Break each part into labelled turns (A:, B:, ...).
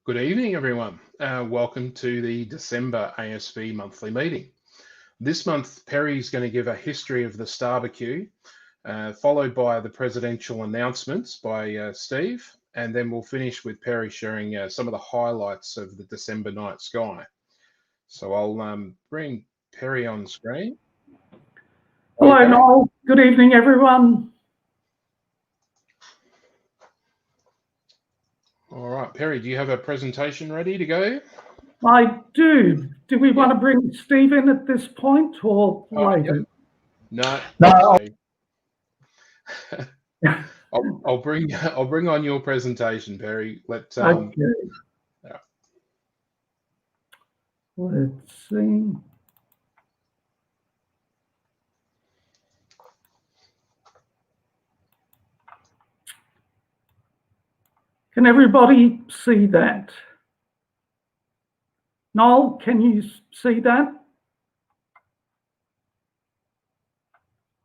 A: Good evening, everyone. Welcome to the December ASV monthly meeting. This month, Perry's going to give a history of the Starbecue, followed by the presidential announcements by Steve, and then we'll finish with Perry sharing some of the highlights of the December night sky. So I'll bring Perry on screen.
B: Hello, Noel. Good evening, everyone.
A: All right, Perry, do you have a presentation ready to go?
B: I do. Do we want to bring Steve in at this point or later?
A: No. I'll bring on your presentation, Perry.
B: Okay.
A: Yeah.
B: Let's see. Can everybody see that? Noel, can you see that?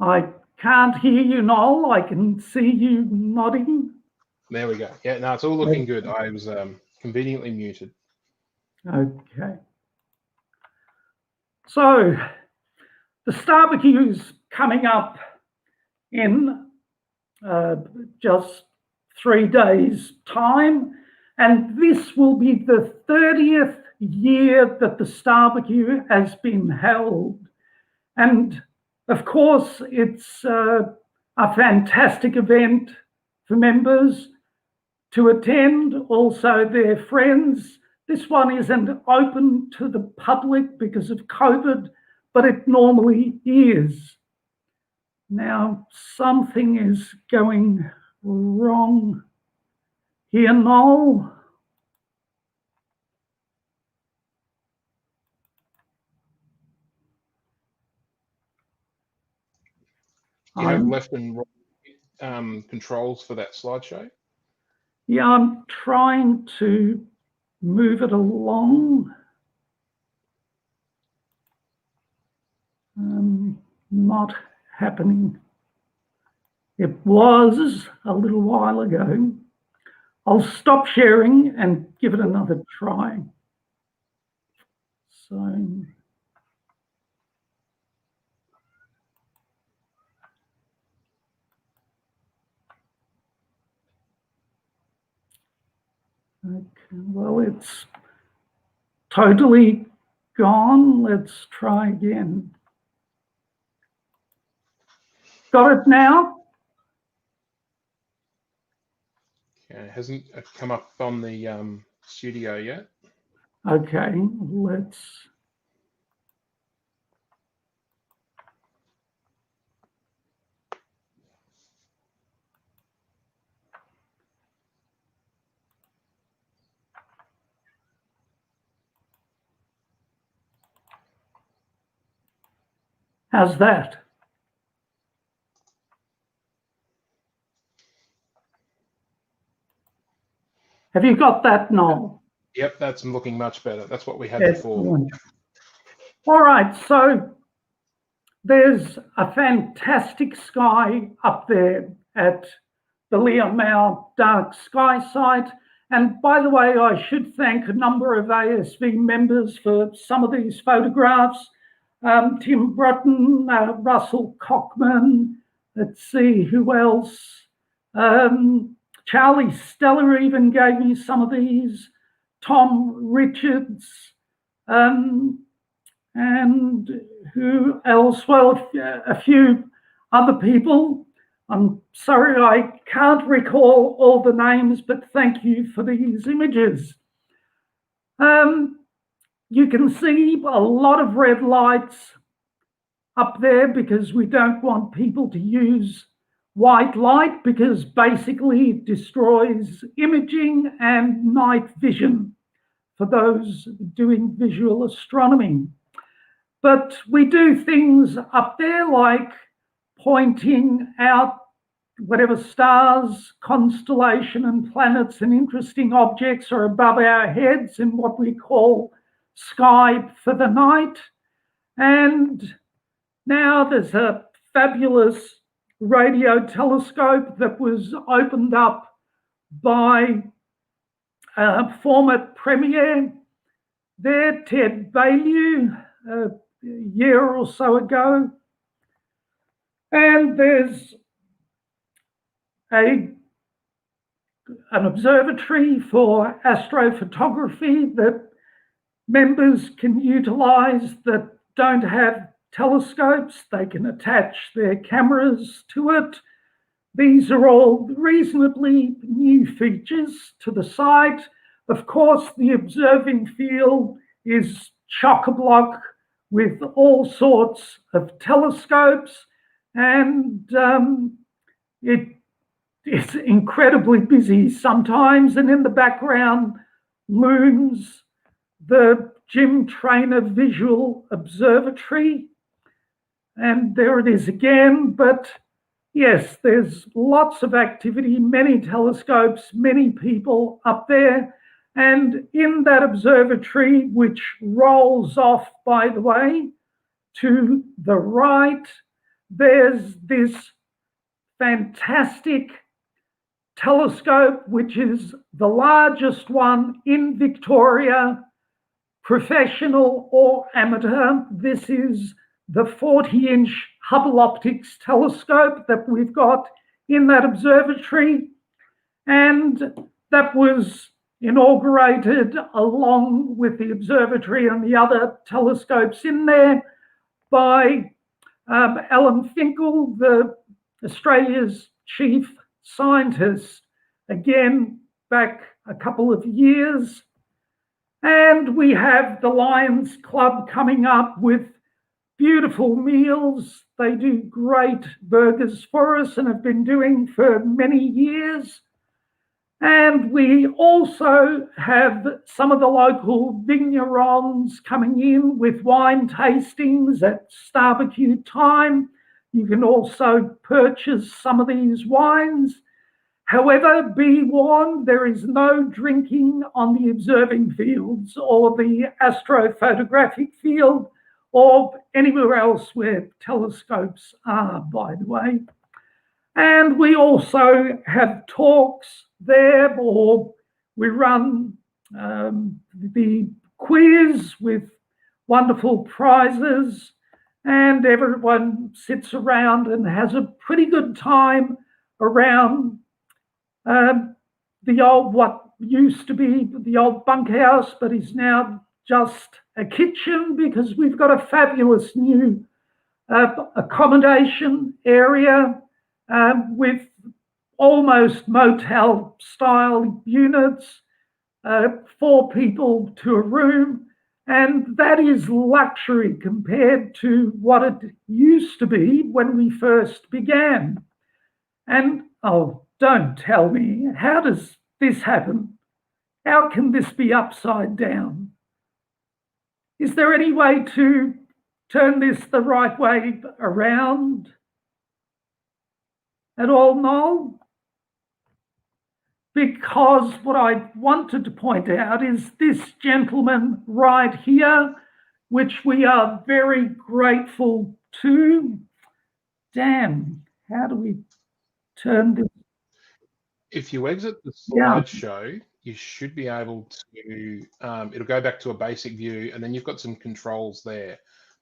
B: I can't hear you, Noel. I can see you nodding.
A: There we go. Yeah, no, it's all looking good. I was conveniently muted.
B: Okay. So the Starbecue is coming up in just 3 days' time, and this will be the 30th year that the Starbecue has been held. And of course, it's a fantastic event for members to attend, also their friends. This one isn't open to the public because of COVID, but it normally is. Now, something is going wrong here, Noel.
A: Do you have left and right controls for that slideshow?
B: Yeah, I'm trying to move it along. Not happening. It was a little while ago. I'll stop sharing and give it another try. So, okay, well, it's totally gone. Let's try again. Got it now?
A: Yeah, it hasn't come up on the studio yet.
B: Okay, let's. How's that? Have you got that, Noel?
A: Yep, that's looking much better. That's what we had before.
B: All right, so there's a fantastic sky up there at the Liamau Dark Sky site. And by the way, I should thank a number of ASV members for some of these photographs. Tim Broughton, Russell Cockman, let's see who else. Charlie Stella even gave me some of these. Tom Richards, and who else? Well, a few other people. I'm sorry, I can't recall all the names, but thank you for these images. You can see a lot of red lights up there because we don't want people to use white light because basically it destroys imaging and night vision for those doing visual astronomy. But we do things up there like pointing out whatever stars, constellation and planets and interesting objects are above our heads in what we call sky for the night. And now there's a fabulous radio telescope that was opened up by former Premier there, Ted Baillieu, a year or so ago. And there's an observatory for astrophotography that members can utilise that don't have telescopes. They can attach their cameras to it. These are all reasonably new features to the site. Of course, the observing field is chock-a-block with all sorts of telescopes, and it is incredibly busy sometimes. And in the background looms the Jim Trainer Visual Observatory. And there it is again. But yes, there's lots of activity, many telescopes, many people up there. And in that observatory, which rolls off, by the way, to the right, there's this fantastic telescope, which is the largest one in Victoria, professional or amateur. This is the 40-inch Hubble Optics telescope that we've got in that observatory, and that was inaugurated along with the observatory and the other telescopes in there by Alan Finkel, Australia's chief scientist, again back a couple of years. And we have the Lions Club coming up with beautiful meals. They do great burgers for us and have been doing for many years. And we also have some of the local vignerons coming in with wine tastings at Starbecue time. You can also purchase some of these wines. However, be warned, there is no drinking on the observing fields or the astrophotographic field or anywhere else where telescopes are, by the way. And we also have talks there, or we run the quiz with wonderful prizes, and everyone sits around and has a pretty good time around the old, what used to be the old bunkhouse, but is now just a kitchen, because we've got a fabulous new accommodation area with almost motel style units, 4 people to a room. And that is luxury compared to what it used to be when we first began. And oh, don't tell me, how does this happen? How can this be upside down? Is there any way to turn this the right way around at all, Noel? Because what I wanted to point out is this gentleman right here, which we are very grateful to. Damn, how do we turn this?
A: If you exit the slideshow, you should be able to, it'll go back to a basic view, and then you've got some controls there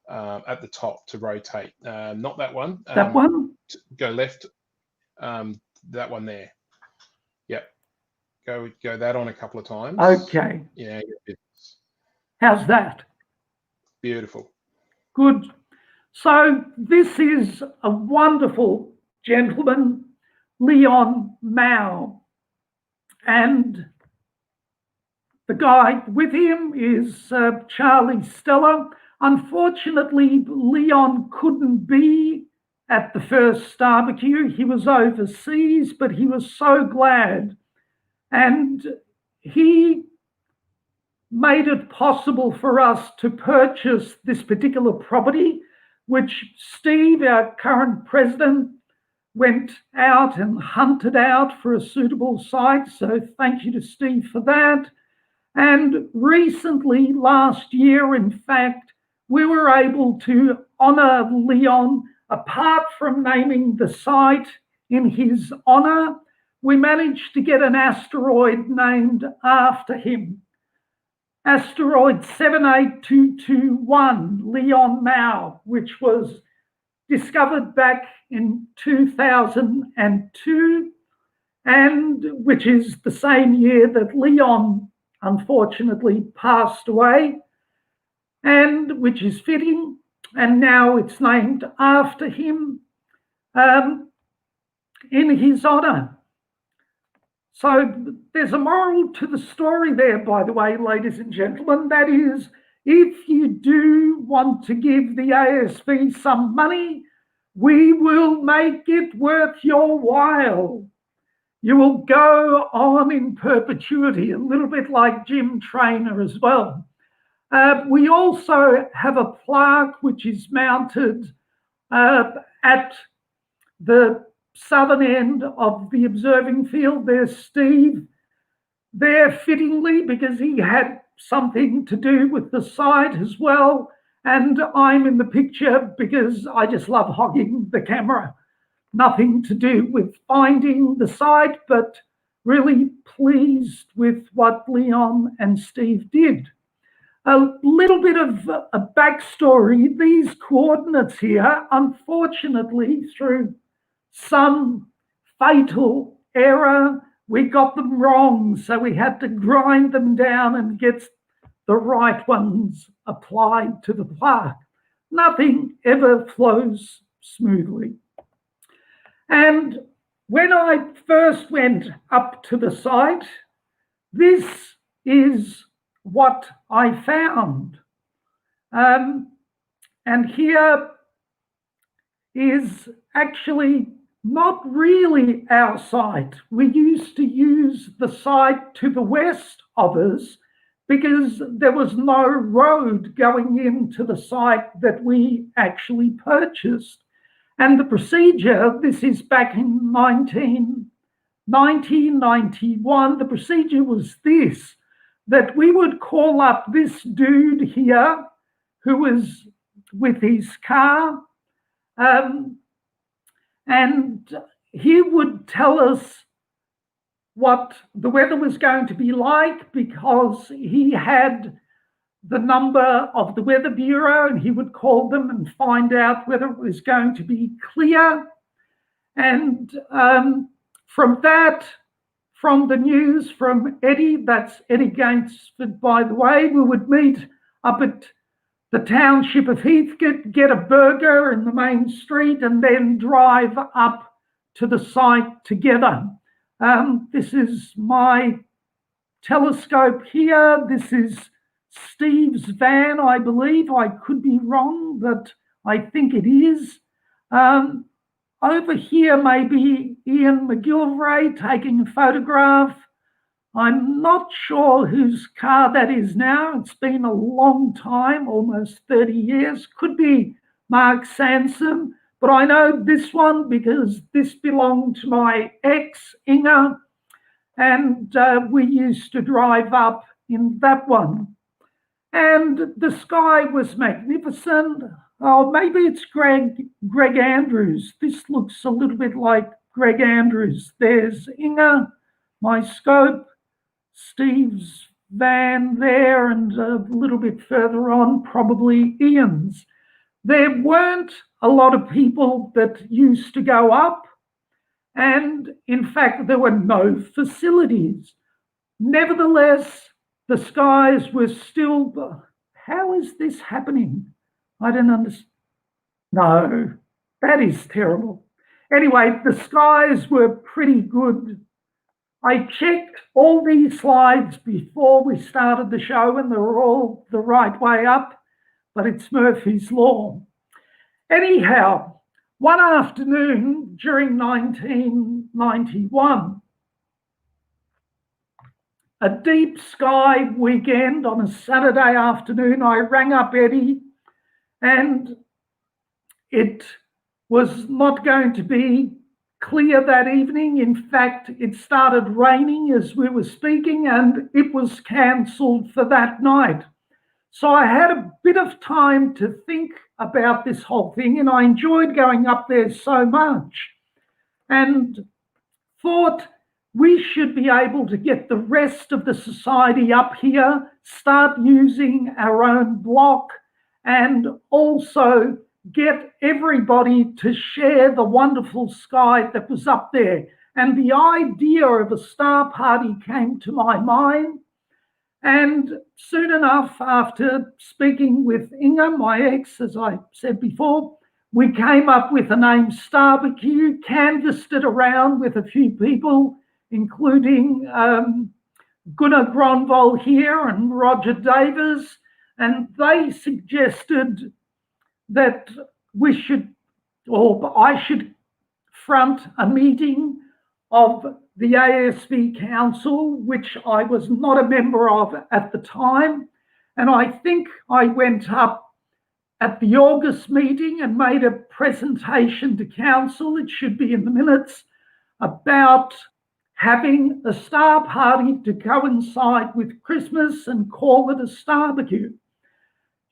A: at the top to rotate. Not that one.
B: That one?
A: Go left. That one there. Yep. Go that on a couple of times.
B: Okay.
A: Yeah.
B: How's that?
A: Beautiful.
B: Good. So this is a wonderful gentleman, Leon Mao, and the guy with him is Charlie Stella. Unfortunately, Leon couldn't be at the first Starbecue. He was overseas, but he was so glad. And he made it possible for us to purchase this particular property, which Steve, our current president, went out and hunted out for a suitable site. So thank you to Steve for that. And recently, last year, in fact, we were able to honour Leon, apart from naming the site in his honour, we managed to get an asteroid named after him. Asteroid 78221, Leon Mao, which was discovered back in 2002, and which is the same year that Leon unfortunately passed away, and which is fitting, and now it's named after him in his honour. So there's a moral to the story there, by the way, ladies and gentlemen. That is, if you do want to give the ASV some money, we will make it worth your while. You will go on in perpetuity, a little bit like Jim Traynor as well. We also have a plaque which is mounted at the southern end of the observing field. There's Steve there fittingly because he had something to do with the site as well. And I'm in the picture because I just love hogging the camera. Nothing to do with finding the site, but really pleased with what Leon and Steve did. A little bit of a backstory. These coordinates here, unfortunately, through some fatal error, we got them wrong. So we had to grind them down and get the right ones applied to the plaque. Nothing ever flows smoothly. And when I first went up to the site, this is what I found. And here is actually not really our site. We used to use the site to the west of us because there was no road going into the site that we actually purchased. And the procedure, this is back in 1991, the procedure was this, that we would call up this dude here who was with his car, and he would tell us what the weather was going to be like because he had the number of the Weather Bureau, and he would call them and find out whether it was going to be clear. And from that, from the news from Eddie, that's Eddie Gainsford, by the way, we would meet up at the township of Heathcote, get a burger in the main street, and then drive up to the site together. This is my telescope here. This is Steve's van, I believe. I could be wrong, but I think it is. Over here, maybe Ian McGilvray taking a photograph. I'm not sure whose car that is now. It's been a long time, almost 30 years. Could be Mark Sansom, but I know this one because this belonged to my ex, Inga, and we used to drive up in that one. And the sky was magnificent. Oh, maybe it's Greg Andrews. This looks a little bit like Greg Andrews. There's Inga, my scope, Steve's van there, and a little bit further on, probably Ian's. There weren't a lot of people that used to go up, and in fact, there were no facilities. Nevertheless, the skies were still. How is this happening? I don't understand. No, that is terrible. Anyway, the skies were pretty good. I checked all these slides before we started the show and they were all the right way up, but it's Murphy's Law. Anyhow, one afternoon during 1991, a deep sky weekend on a Saturday afternoon, I rang up Eddie, and it was not going to be clear that evening. In fact, it started raining as we were speaking, and it was cancelled for that night. So I had a bit of time to think about this whole thing, and I enjoyed going up there so much and thought, we should be able to get the rest of the society up here, start using our own block, and also get everybody to share the wonderful sky that was up there. And the idea of a star party came to my mind. And soon enough, after speaking with Inga, my ex, as I said before, we came up with the name Starbecue, canvassed it around with a few people, including Gunnar Gronvold here and Roger Davis, and they suggested that we should, or I should front a meeting of the ASV Council, which I was not a member of at the time. And I think I went up at the August meeting and made a presentation to Council, it should be in the minutes, about having a star party to coincide with Christmas and call it a Starbecue.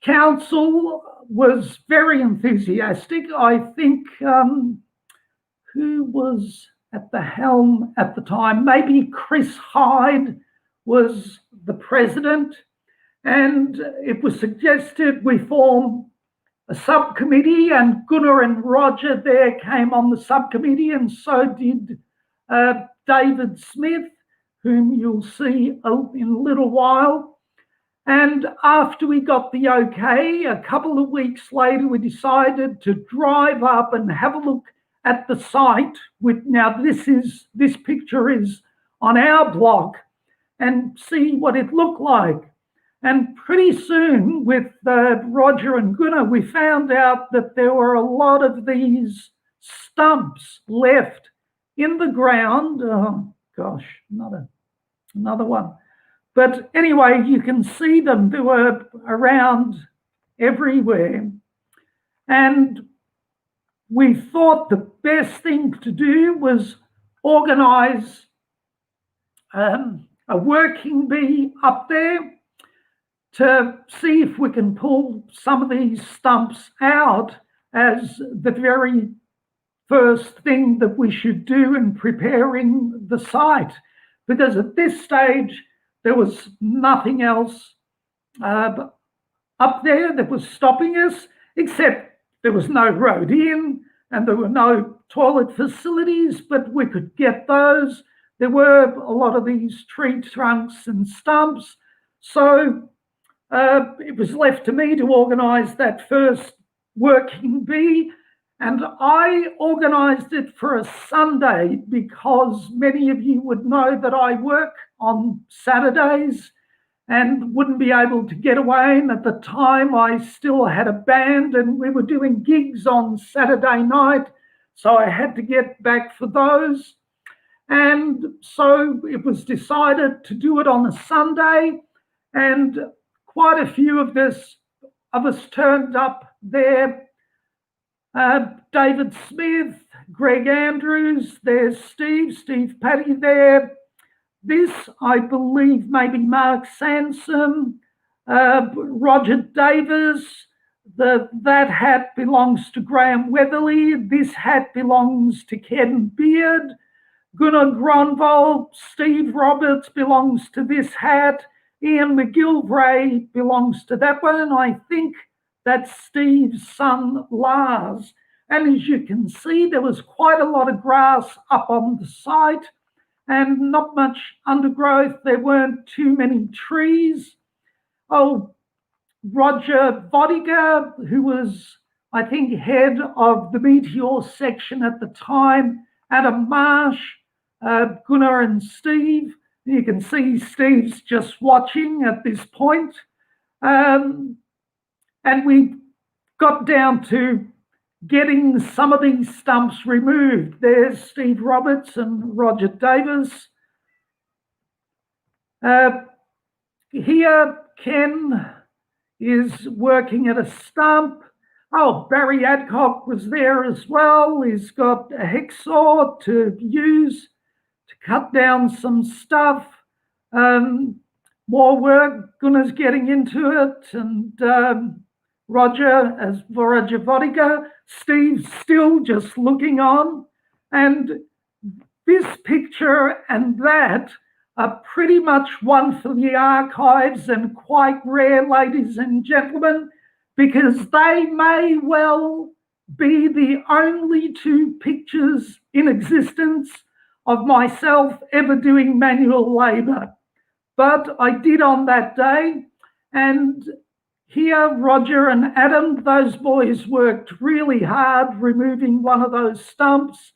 B: Council was very enthusiastic. I think, who was at the helm at the time? Maybe Chris Hyde was the president, and it was suggested we form a subcommittee, and Gunnar and Roger there came on the subcommittee, and so did David Smith, whom you'll see in a little while. And after we got the okay, a couple of weeks later, we decided to drive up and have a look at the site. Now this picture is on our blog, and see what it looked like. And pretty soon, with Roger and Gunnar, we found out that there were a lot of these stumps left in the ground. Oh gosh, another one. But anyway, you can see them. They were around everywhere. And we thought the best thing to do was organise a working bee up there to see if we can pull some of these stumps out as the very first thing that we should do in preparing the site. Because at this stage, there was nothing else up there that was stopping us, except there was no road in and there were no toilet facilities, but we could get those. There were a lot of these tree trunks and stumps. So it was left to me to organise that first working bee, and I organised it for a Sunday because many of you would know that I work on Saturdays and wouldn't be able to get away. And at the time, I still had a band and we were doing gigs on Saturday night, so I had to get back for those. And so it was decided to do it on a Sunday, and quite a few of us turned up there. David Smith, Greg Andrews, there's Steve Patty there. This, I believe, maybe Mark Sansom, Roger Davis. That hat belongs to Graham Weatherly. This hat belongs to Ken Beard. Gunnar Gronvold, Steve Roberts belongs to this hat. Ian McGilvray belongs to that one. And I think that's Steve's son, Lars. And as you can see, there was quite a lot of grass up on the site and not much undergrowth. There weren't too many trees. Oh, Roger Vodiger, who was, I think, head of the Meteor section at the time, Adam Marsh, Gunnar and Steve. You can see Steve's just watching at this point. And we got down to getting some of these stumps removed. There's Steve Roberts and Roger Davis. Here, Ken is working at a stump. Oh, Barry Adcock was there as well. He's got a hacksaw to use to cut down some stuff. More work, Gunnar's getting into it, and Roger Vodiger. Steve's still just looking on, and this picture and that are pretty much one for the archives and quite rare, ladies and gentlemen, because they may well be the only two pictures in existence of myself ever doing manual labour. But I did on that day, and here Roger and Adam, those boys worked really hard removing one of those stumps.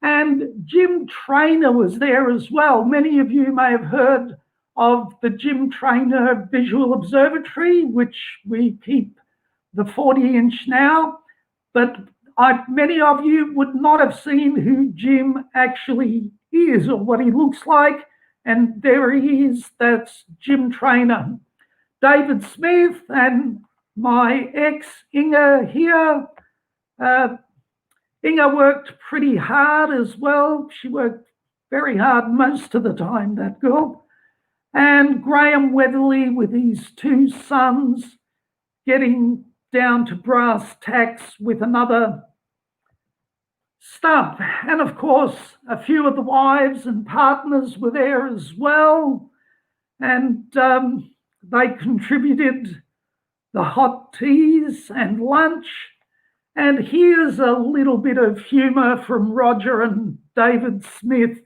B: And Jim Trainer was there as well. Many of you may have heard of the Jim Trainer Visual Observatory, which we keep the 40-inch now. But many of you would not have seen who Jim actually is or what he looks like. And there he is, that's Jim Trainer. David Smith and my ex, Inga, here. Inga worked pretty hard as well. She worked very hard most of the time, that girl. And Graham Weatherly with his two sons getting down to brass tacks with another stump. And of course, a few of the wives and partners were there as well. And they contributed the hot teas and lunch. And here's a little bit of humour from Roger and David Smith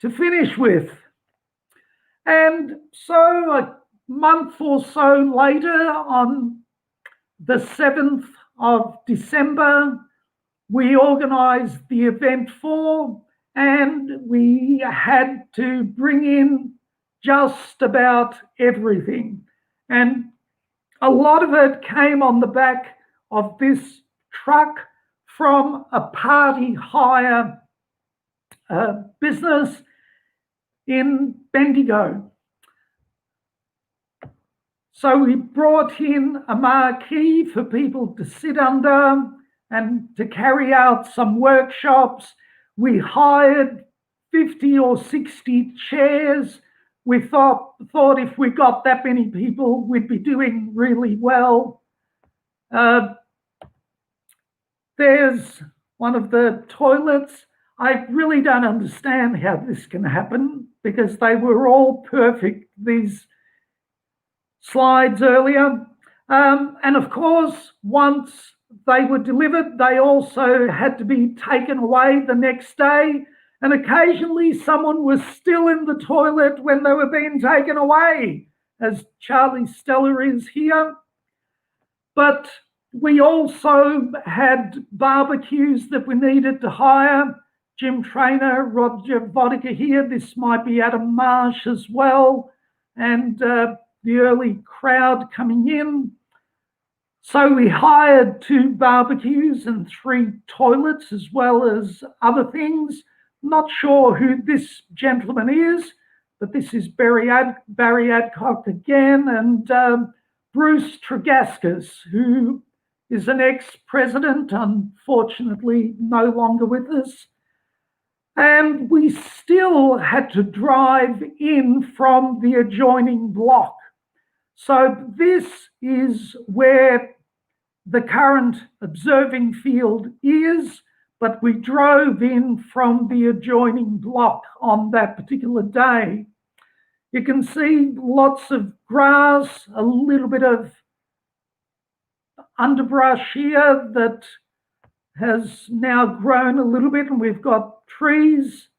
B: to finish with. And so a month or so later, on the 7th of December, we organised the event and we had to bring in just about everything. And a lot of it came on the back of this truck from a party hire business in Bendigo. So we brought in a marquee for people to sit under and to carry out some workshops. We hired 50 or 60 chairs. We thought if we got that many people, we'd be doing really well. There's one of the toilets. I really don't understand how this can happen because they were all perfect, these slides earlier. And of course, once they were delivered, they also had to be taken away the next day. And occasionally someone was still in the toilet when they were being taken away, as Charlie Stella is here. But we also had barbecues that we needed to hire. Jim Trainer, Roger Vodka here. This might be Adam Marsh as well. And the early crowd coming in. So we hired 2 barbecues and 3 toilets as well as other things. Not sure who this gentleman is, but this is Barry Adcock again, and Bruce Tregaskis, who is an ex-president, unfortunately no longer with us. And we still had to drive in from the adjoining block. So this is where the current observing field is, but we drove in from the adjoining block on that particular day. You can see lots of grass, a little bit of underbrush here that has now grown a little bit, and we've got trees.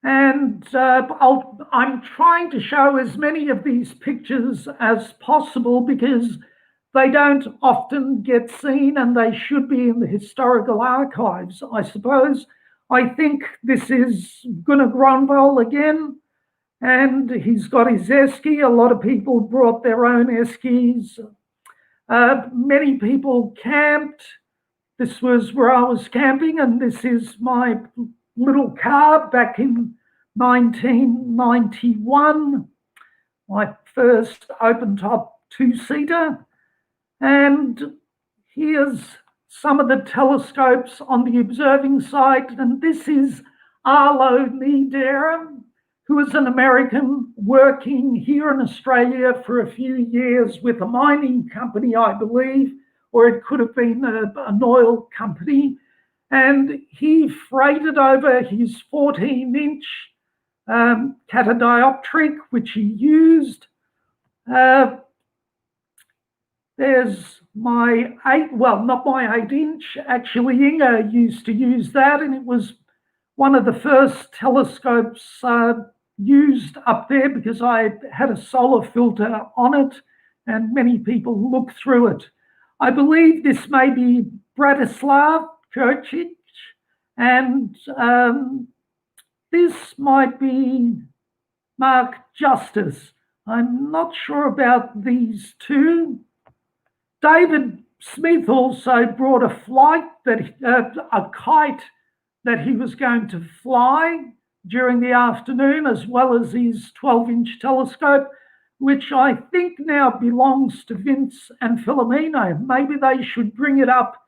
B: And I'm trying to show as many of these pictures as possible because they don't often get seen and they should be in the historical archives, I suppose. I think this is Gunnar Gronvall again, and he's got his esky. A lot of people brought their own eskies. Many people camped. This was where I was camping, and this is my little car back in 1991, my first open-top 2-seater. And here's some of the telescopes on the observing site. And this is Arlo Niedera, who is an American working here in Australia for a few years with a mining company, I believe, or it could have been an oil company. and he freighted over his 14-inch catadioptric, which he used. There's my not my 8-inch, actually Inga used to use that, and it was one of the first telescopes used up there because I had a solar filter on it and many people look through it. I believe this may be Bratislav Kurčić, and this might be Mark Justice. I'm not sure about these two. David Smith also brought a kite that he was going to fly during the afternoon, as well as his 12-inch telescope, which I think now belongs to Vince and Filomeno. Maybe they should bring it up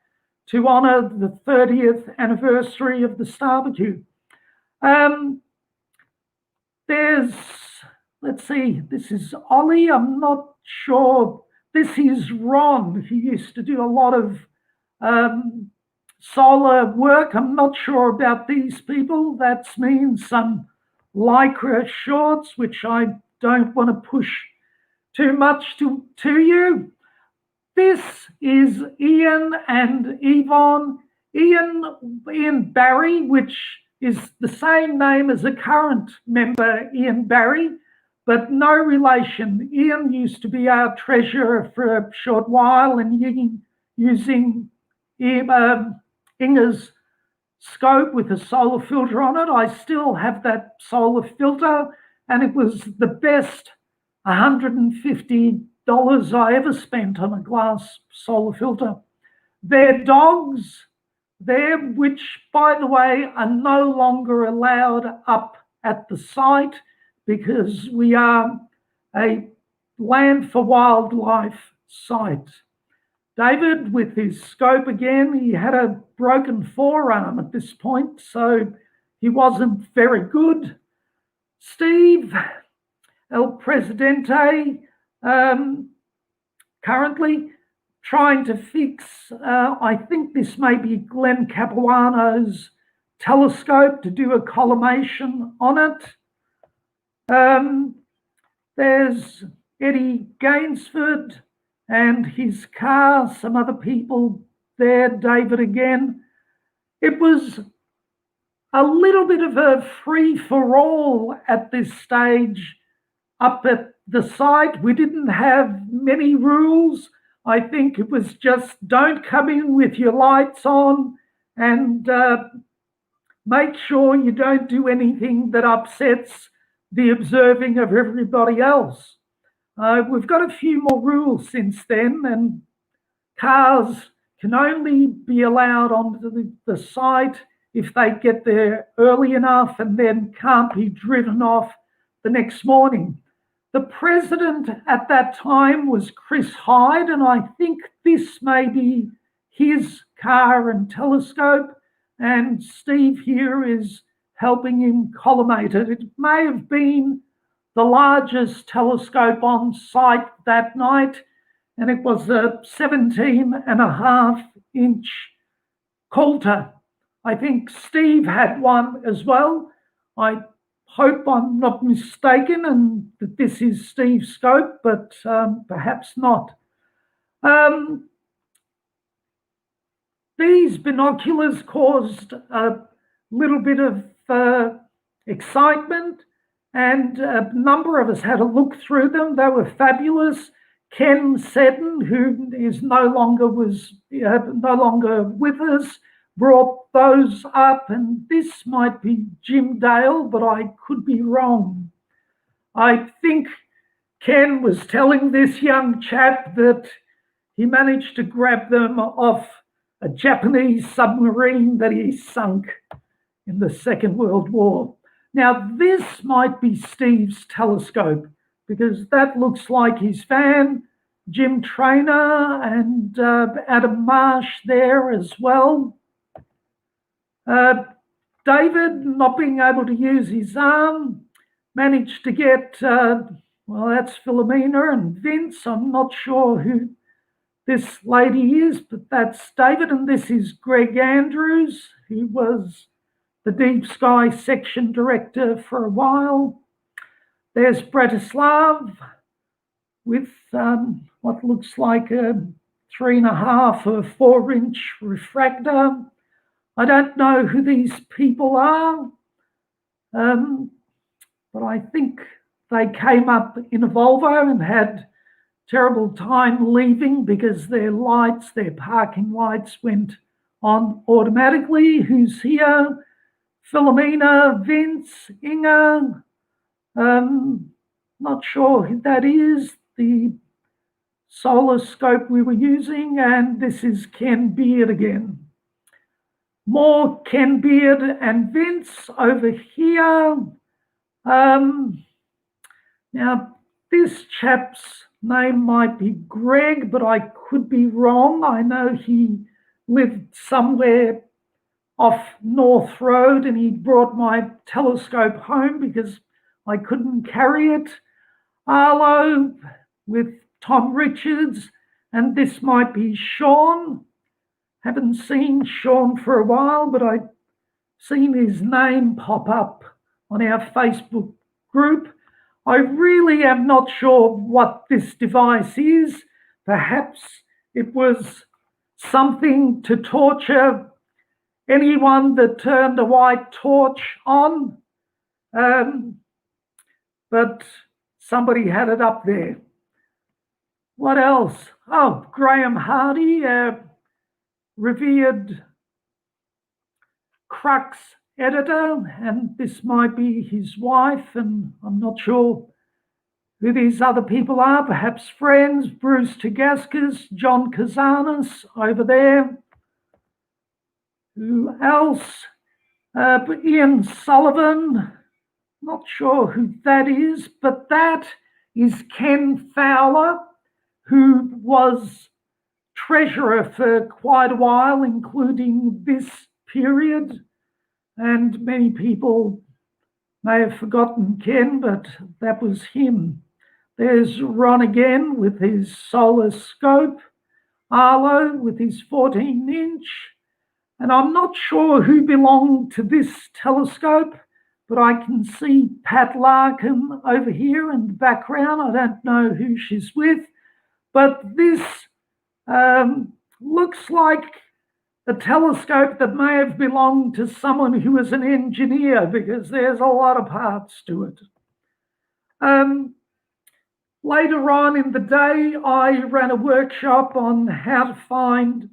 B: to honour the 30th anniversary of the Starbecue. Let's see, this is Ollie, I'm not sure. This is Ron, who used to do a lot of solar work. I'm not sure about these people. That's means some lycra shorts, which I don't want to push too much to you. This is Ian and Yvonne. Ian Barry, which is the same name as a current member, Ian Barry, but no relation. Ian used to be our treasurer for a short while, and using Inga's scope with a solar filter on it. I still have that solar filter, and it was the best $150 I ever spent on a glass solar filter. Their dogs there, which, by the way, are no longer allowed up at the site because we are a land for wildlife site. David, with his scope again, he had a broken forearm at this point, so he wasn't very good. Steve, El Presidente, currently trying to fix, I think this may be Glenn Capuano's telescope, to do a collimation on it. There's Eddie Gainsford and his car, some other people there, David again. It was a little bit of a free-for-all at this stage up at the site. We didn't have many rules. I think it was just don't come in with your lights on, and make sure you don't do anything that upsets the observing of everybody else. We've got a few more rules since then, and cars can only be allowed onto the site if they get there early enough, and then can't be driven off the next morning. The president at that time was Chris Hyde, and I think this may be his car and telescope, and Steve here is helping him collimate it. It may have been the largest telescope on site that night, and it was a 17.5-inch Coulter. I think Steve had one as well. I hope I'm not mistaken and that this is Steve's scope, but perhaps not. These binoculars caused a little bit of excitement, and a number of us had a look through them. They were fabulous. Ken Seddon, who is no longer with us, brought those up, and this might be Jim Dale, but I could be wrong. I think Ken was telling this young chap that he managed to grab them off a Japanese submarine that he sunk in the Second World War. Now, this might be Steve's telescope, because that looks like his van. Jim Traynor and Adam Marsh there as well. David, not being able to use his arm, managed to get, well, that's Philomena and Vince. I'm not sure who this lady is, but that's David, and this is Greg Andrews, who was the Deep Sky section director for a while. There's Bratislav with what looks like a 3.5 or 4-inch refractor. I don't know who these people are, but I think they came up in a Volvo and had terrible time leaving because their parking lights went on automatically. Who's here? Philomena, Vince, Inga. Not sure who that is. The solar scope we were using, and this is Ken Beard again. More Ken Beard and Vince over here. Now, this chap's name might be Greg, but I could be wrong. I know he lived somewhere off North Road and he brought my telescope home because I couldn't carry it. Arlo with Tom Richards, and this might be Sean. Haven't seen Sean for a while, but I've seen his name pop up on our Facebook group. I really am not sure what this device is. Perhaps it was something to torture anyone that turned a white torch on, but somebody had it up there. What else? Oh, Graham Hardy, revered Crux editor, and this might be his wife, and I'm not sure who these other people are, perhaps friends. Bruce Tagaskas, John Kazanis over there. Who else? Ian Sullivan, not sure who that is, but that is Ken Fowler, who was treasurer for quite a while, including this period. And many people may have forgotten Ken, but that was him. There's Ron again with his solar scope, Arlo with his 14-inch, and I'm not sure who belonged to this telescope, but I can see Pat Larkin over here in the background. I don't know who she's with, but this looks like a telescope that may have belonged to someone who was an engineer, because there's a lot of parts to it. Later on in the day, I ran a workshop on how to find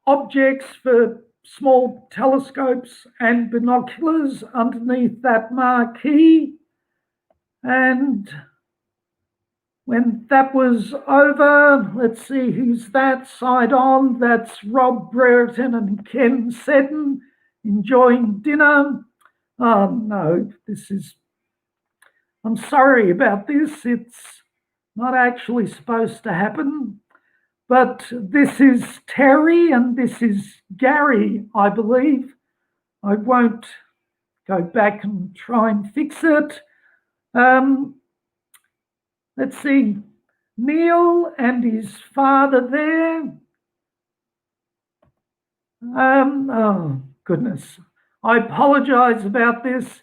B: objects for small telescopes and binoculars underneath that marquee. And when that was over, let's see who's that side on. That's Rob Brereton and Ken Seddon enjoying dinner. Oh no, I'm sorry about this. It's not actually supposed to happen. But this is Terry and this is Gary, I believe. I won't go back and try and fix it. Let's see, Neil and his father there. Oh, goodness. I apologise about this.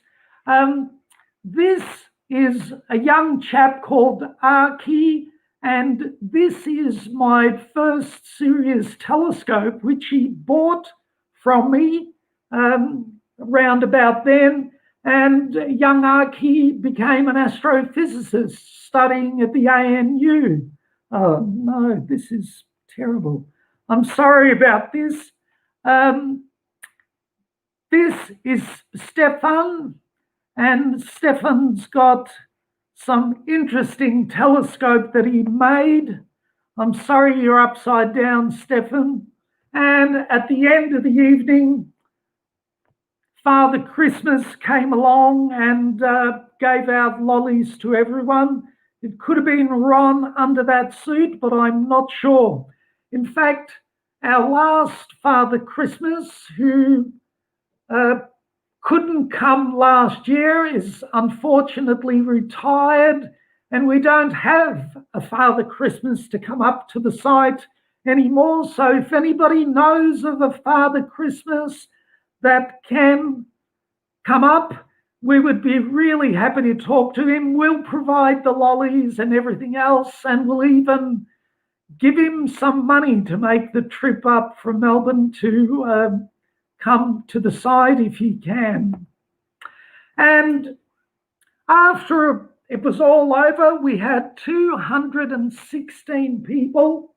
B: This is a young chap called Archie, and this is my first serious telescope, which he bought from me around about then. And young Archie became an astrophysicist studying at the ANU. Oh no, this is terrible. I'm sorry about this. This is Stefan, and Stefan's got some interesting telescope that he made. I'm sorry you're upside down, Stefan. And at the end of the evening, Father Christmas came along and gave out lollies to everyone. It could have been Ron under that suit, but I'm not sure. In fact, our last Father Christmas, who couldn't come last year, is unfortunately retired, and we don't have a Father Christmas to come up to the site anymore. So if anybody knows of a Father Christmas that can come up, we would be really happy to talk to him. We'll provide the lollies and everything else, and we'll even give him some money to make the trip up from Melbourne to come to the site if he can. And after it was all over, we had 216 people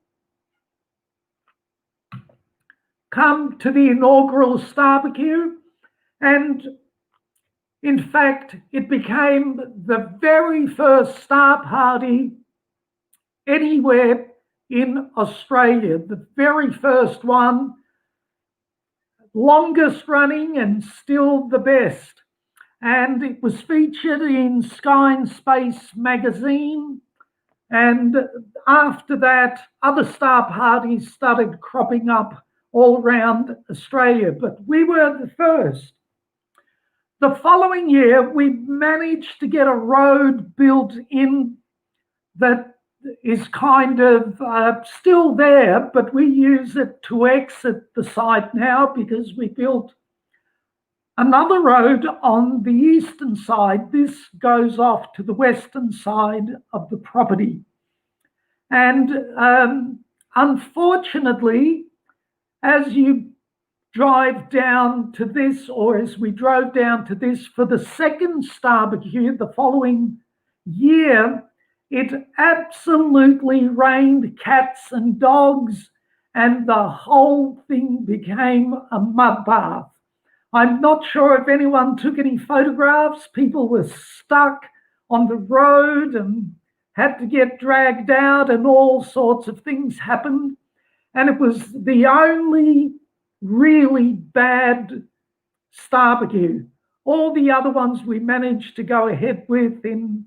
B: come to the inaugural Starbecue, and in fact, it became the very first star party anywhere in Australia, the very first one, longest running and still the best. And it was featured in Sky and Space magazine. And after that, other star parties started cropping up all around Australia, but we were the first. The following year, we managed to get a road built in that is kind of still there, but we use it to exit the site now because we built another road on the eastern side. This goes off to the western side of the property. And unfortunately, as you drive down to this, or as we drove down to this for the second Starbecue the following year, it absolutely rained cats and dogs, and the whole thing became a mud bath. I'm not sure if anyone took any photographs. People were stuck on the road and had to get dragged out, and all sorts of things happened. And it was the only really bad Starbecue. All the other ones we managed to go ahead with in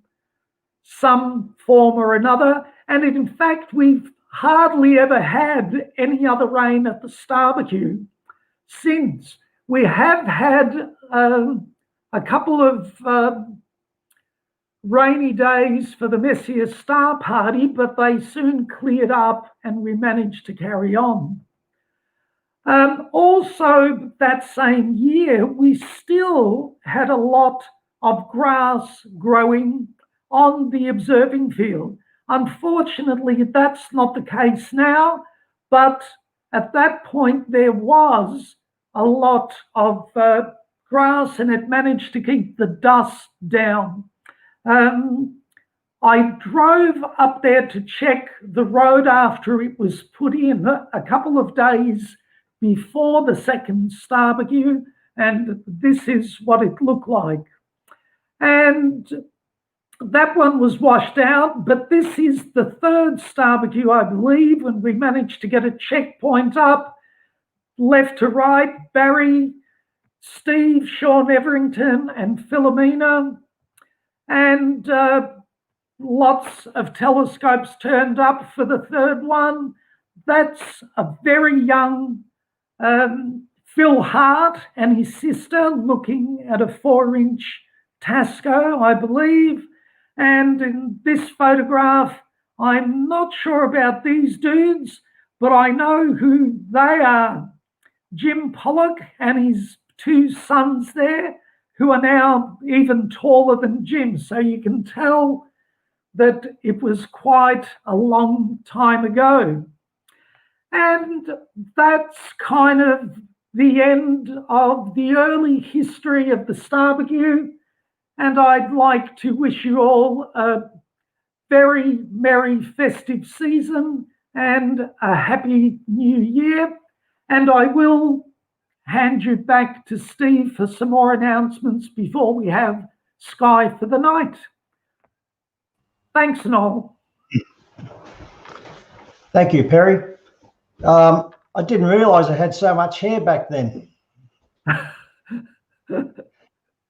B: some form or another. And in fact, we've hardly ever had any other rain at the Starbecue since. We have had a couple of rainy days for the Messier Star Party, but they soon cleared up and we managed to carry on. Also, that same year, we still had a lot of grass growing on the observing field. Unfortunately, that's not the case now, but at that point, there was a lot of grass, and it managed to keep the dust down. I drove up there to check the road after it was put in a couple of days before the second Starbecue, and this is what it looked like. And that one was washed out, but this is the third Starbecue, I believe, when we managed to get a checkpoint up, left to right, Barry, Steve, Sean Everington, and Philomena, and lots of telescopes turned up for the third one. That's a very young Phil Hart and his sister looking at a 4-inch Tasco, I believe. And in this photograph, I'm not sure about these dudes, but I know who they are. Jim Pollock and his 2 sons there, who are now even taller than Jim. So you can tell that it was quite a long time ago. And that's kind of the end of the early history of the Starbecue. And I'd like to wish you all a very merry festive season and a happy new year. And I will hand you back to Steve for some more announcements before we have Sky for the night. Thanks, Noel.
C: Thank you, Perry. I didn't realise I had so much hair back then.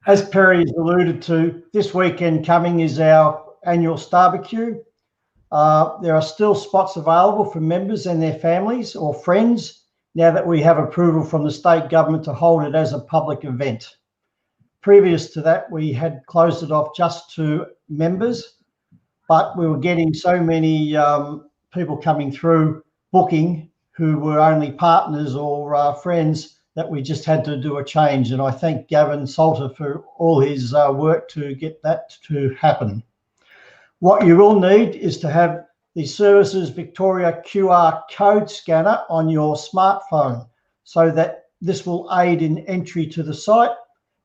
C: As Perry has alluded to, this weekend coming is our annual Starbecue. There are still spots available for members and their families or friends now that we have approval from the state government to hold it as a public event. Previous to that, we had closed it off just to members. but we were getting so many people coming through booking who were only partners or friends that we just had to do a change. And I thank Gavin Salter for all his work to get that to happen. What you will need is to have the Services Victoria QR code scanner on your smartphone, so that this will aid in entry to the site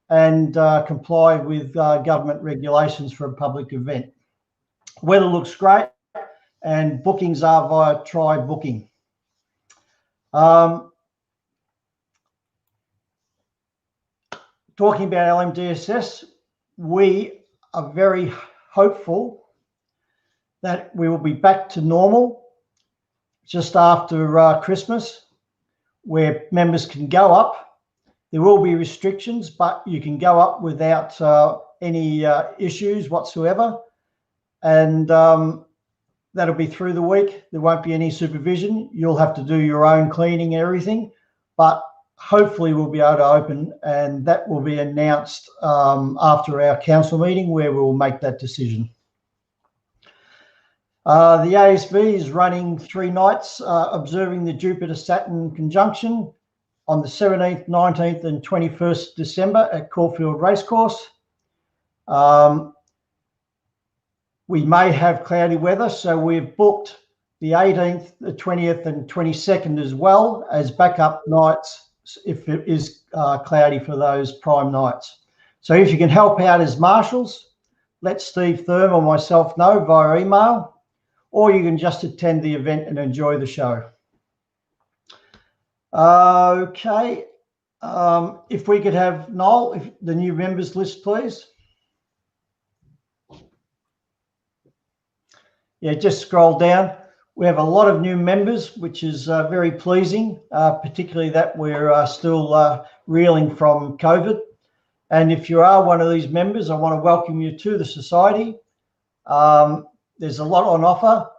C: and comply with government regulations for a public event. Weather looks great and bookings are via Try Booking. Talking about LMDSS, we are very hopeful that we will be back to normal just after Christmas, where members can go up. There will be restrictions, but you can go up without any issues whatsoever. And that'll be through the week. There won't be any supervision. You'll have to do your own cleaning and everything, but hopefully we'll be able to open, and that will be announced after our council meeting, where we'll make that decision. The ASV is running 3 nights observing the Jupiter-Saturn conjunction on the 17th, 19th and 21st December at Caulfield Racecourse. We may have cloudy weather, so we've booked the 18th, the 20th and 22nd as well as backup nights if it is cloudy for those prime nights. So if you can help out as marshals, let Steve Thurm or myself know via email, or you can just attend the event and enjoy the show. Okay, if we could have Noel, the new members list, please. Yeah, just scroll down. We have a lot of new members, which is very pleasing, particularly that we're still reeling from COVID. And if you are one of these members, I want to welcome you to the society. There's a lot on offer.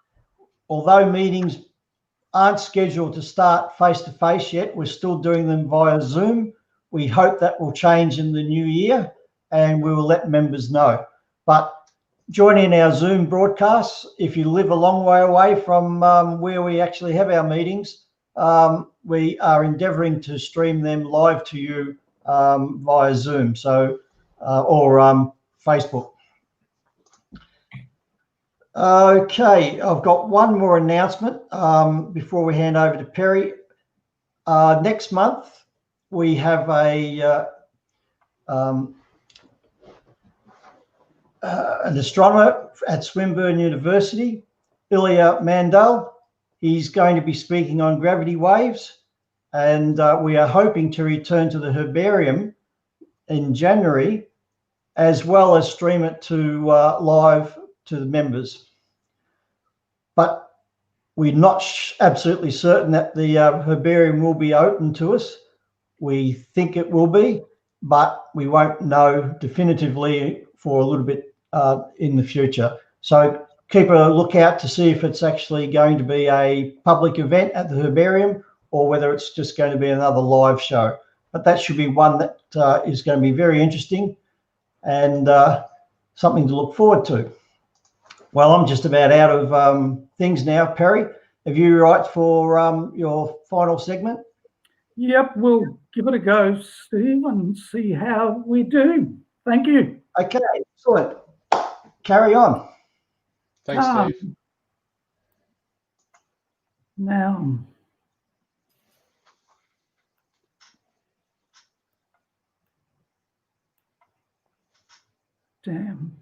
C: Although meetings aren't scheduled to start face-to-face yet, we're still doing them via Zoom. We hope that will change in the new year, and we will let members know. But join in our Zoom broadcasts. If you live a long way away from where we actually have our meetings, we are endeavouring to stream them live to you via Zoom, so or Facebook. Okay, I've got one more announcement before we hand over to Perry. Next month, we have an astronomer at Swinburne University, Ilya Mandel. He's going to be speaking on gravity waves, and we are hoping to return to the herbarium in January, as well as stream it to live to the members. But we're not absolutely certain that the herbarium will be open to us. We think it will be, but we won't know definitively for a little bit in the future. So keep a lookout to see if it's actually going to be a public event at the herbarium or whether it's just going to be another live show. But that should be one that is going to be very interesting and something to look forward to. Well, I'm just about out of things now. Perry, have you right for your final segment?
B: Yep, we'll give it a go, Steve, and see how we do. Thank you.
C: Okay, excellent. Carry on.
A: Thanks, Steve.
B: Now, damn.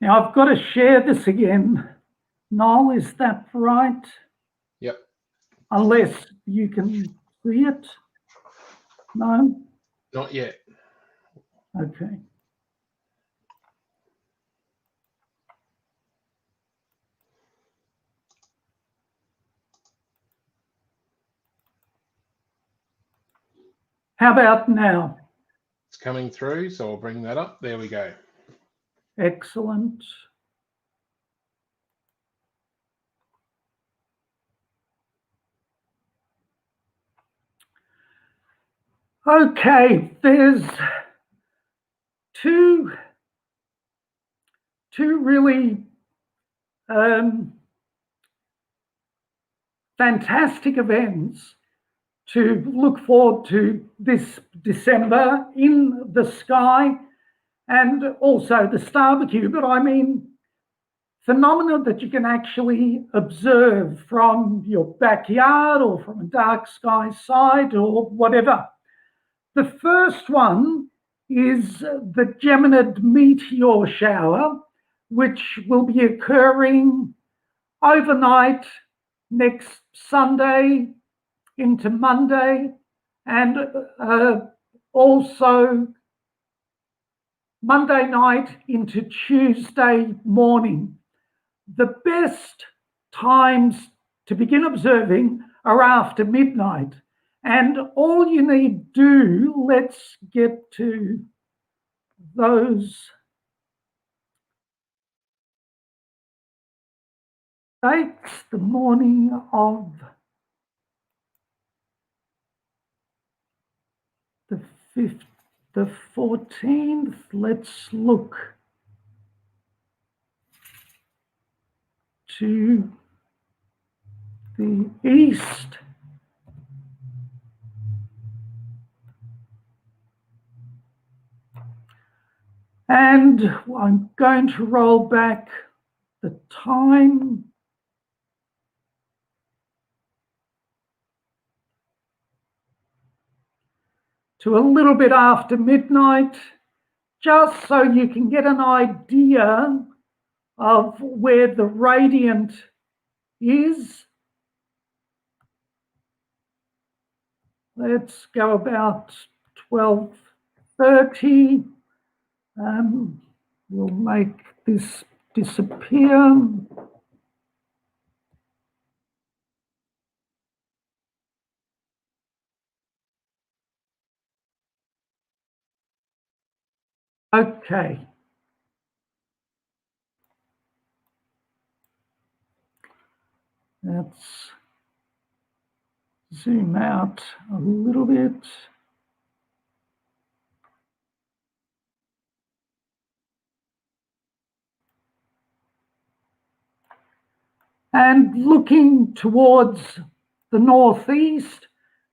B: Now I've got to share this again. Noel, is that right?
A: Yep.
B: Unless you can see it. No?
A: Not yet.
B: Okay. How about now?
A: It's coming through, so I'll bring that up. There we go.
B: Excellent. Okay, there's 2 two really fantastic events to look forward to this December in the sky, and also the Starbecue. But I mean, phenomena that you can actually observe from your backyard or from a dark sky site or whatever. The first one is the Geminid meteor shower, which will be occurring overnight next Sunday into Monday, and also Monday night into Tuesday morning. The best times to begin observing are after midnight, and all you need do, let's get to those dates, the morning of the 5th, the 14th, let's look to the east. And I'm going to roll back the time to a little bit after midnight, just so you can get an idea of where the radiant is. Let's go about 12:30. We'll make this disappear. Okay. Let's zoom out a little bit. And looking towards the northeast,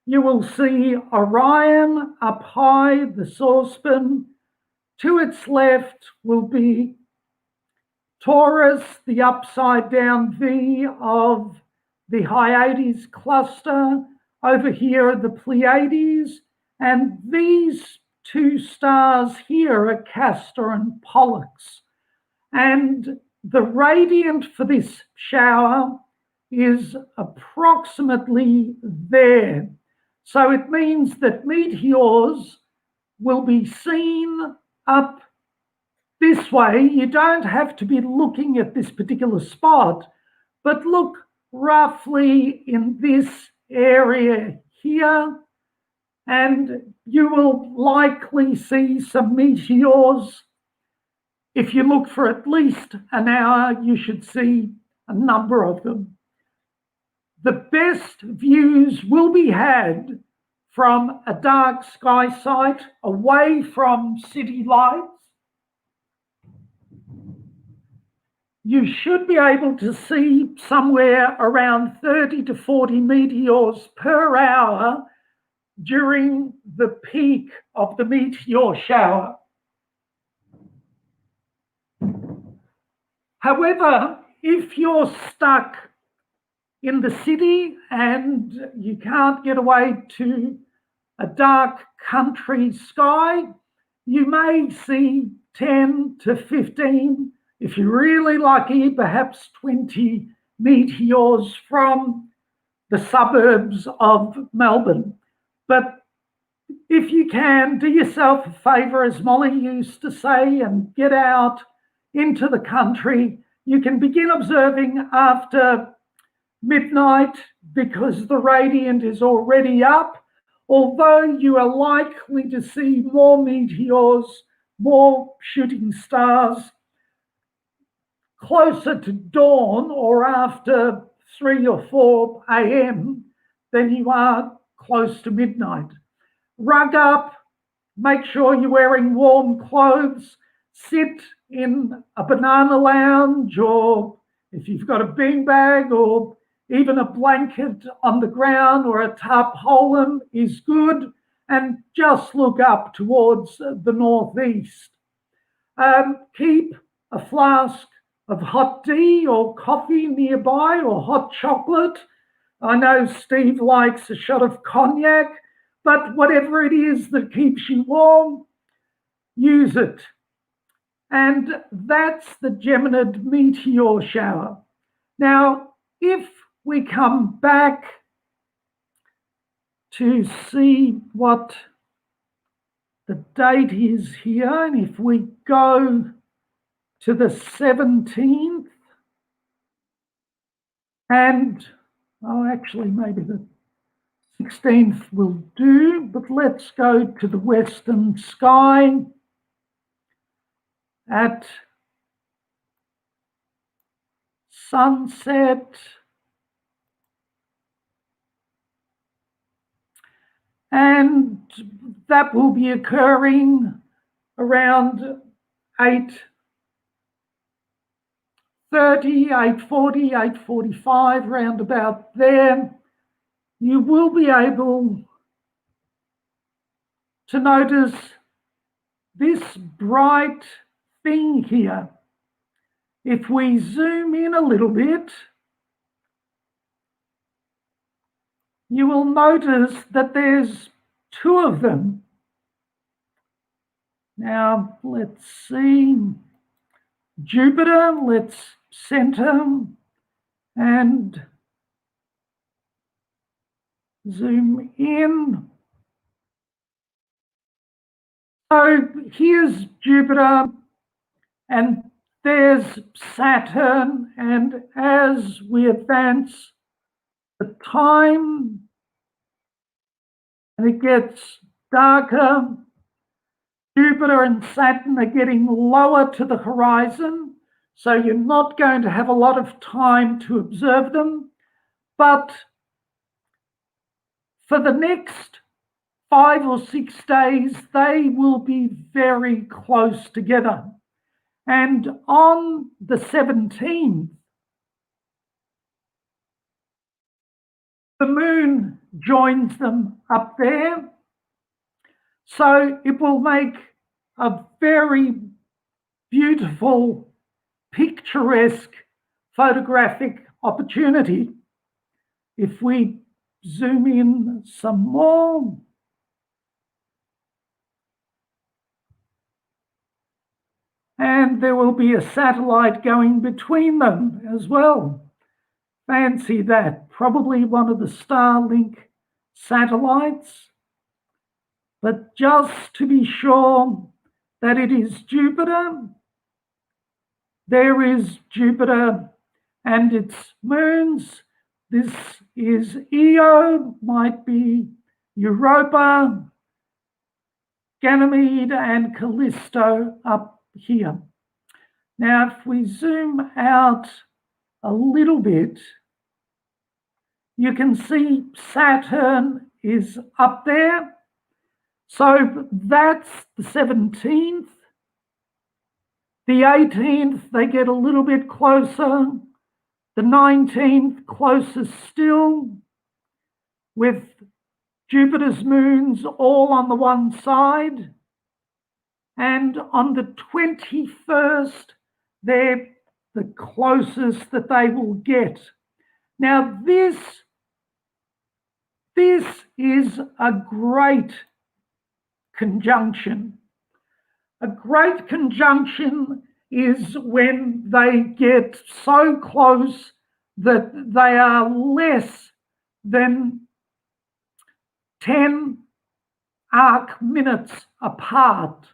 B: you will see Orion up high, the saucepan. To its left will be Taurus, the upside down V of the Hyades cluster. Over here are the Pleiades, and these two stars here are Castor and Pollux. And the radiant for this shower is approximately there. So it means that meteors will be seen up this way. You don't have to be looking at this particular spot, but look roughly in this area here, and you will likely see some meteors. If you look for at least an hour, you should see a number of them. The best views will be had from a dark sky site away from city lights. You should be able to see somewhere around 30 to 40 meteors per hour during the peak of the meteor shower. However, if you're stuck in the city and you can't get away to a dark country sky, you may see 10 to 15, if you're really lucky, perhaps 20 meteors from the suburbs of Melbourne. But if you can, do yourself a favour, as Molly used to say, and get out into the country. You can begin observing after midnight because the radiant is already up, although you are likely to see more meteors, more shooting stars closer to dawn or after 3 or 4 a.m. than you are close to midnight. Rug up, make sure you're wearing warm clothes, sit in a banana lounge, or if you've got a beanbag, or even a blanket on the ground or a tarpaulin is good, and just look up towards the northeast. Keep a flask of hot tea or coffee nearby, or hot chocolate. I know Steve likes a shot of cognac, but whatever it is that keeps you warm, use it. And that's the Geminid meteor shower. Now, if we come back to see what the date is here, and if we go to the 17th, and actually maybe the 16th will do, but let's go to the western sky at sunset. And that will be occurring around 8:30, 8:40, 8:45, round about there. You will be able to notice this bright thing here. If we zoom in a little bit, you will notice that there's two of them. Now, let's see. Jupiter, let's center and zoom in. So here's Jupiter, and there's Saturn, and as we advance the time and it gets darker, Jupiter and Saturn are getting lower to the horizon, so you're not going to have a lot of time to observe them. But for the next 5 or 6 days, they will be very close together. And on the 17th, the moon joins them up there. So it will make a very beautiful, picturesque photographic opportunity. If we zoom in some more, and there will be a satellite going between them as well. Fancy that, probably one of the Starlink satellites. But just to be sure that it is Jupiter, there is Jupiter and its moons. This is Io, might be Europa, Ganymede and Callisto up here. Now, if we zoom out a little bit, you can see Saturn is up there. So that's the 17th. The 18th, they get a little bit closer. The 19th, closer still, with Jupiter's moons all on the one side. And on the 21st, they're the closest that they will get. Now, this is a great conjunction. A great conjunction is when they get so close that they are less than 10 arc minutes apart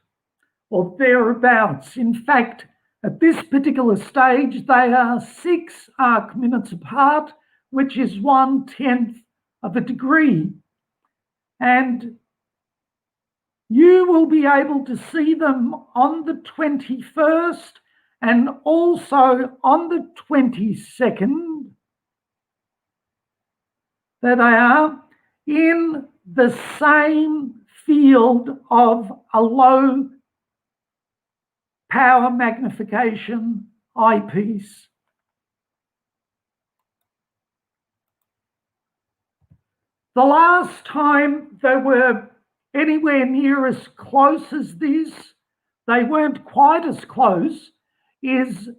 B: or thereabouts. In fact, at this particular stage, they are 6 arc minutes apart, which is 1/10 of a degree. And you will be able to see them on the 21st and also on the 22nd, that they are in the same field of a low power magnification eyepiece. The last time they were anywhere near as close as this, they weren't quite as close, is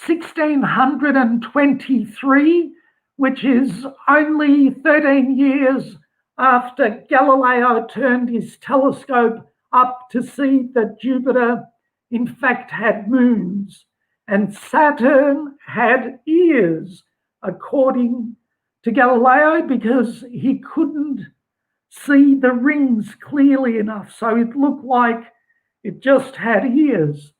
B: 1623, which is only 13 years after Galileo turned his telescope up to see that Jupiter in fact had moons and Saturn had ears, according to Galileo, because he couldn't see the rings clearly enough, so it looked like it just had ears.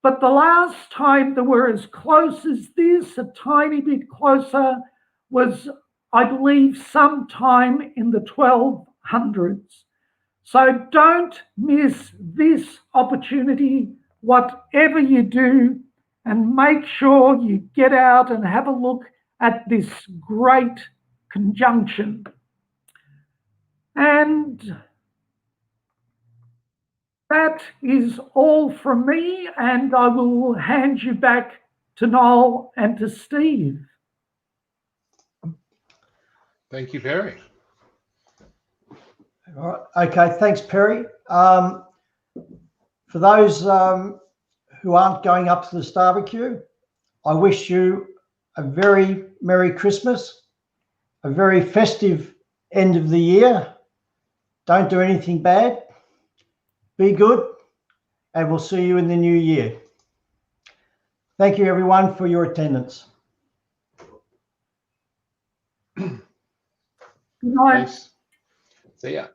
B: But the last time they were as close as this, a tiny bit closer, was, I believe, sometime in the 1200s. So don't miss this opportunity, whatever you do, and make sure you get out and have a look at this great conjunction. And that is all from me, and I will hand you back to Noel and to Steve.
A: Thank you, Perry.
C: All right. Okay, thanks, Perry. For those who aren't going up to the barbecue, I wish you a very Merry Christmas, a very festive end of the year. Don't do anything bad. Be good, and we'll see you in the new year. Thank you, everyone, for your attendance.
B: Good night.
A: Thanks. See ya.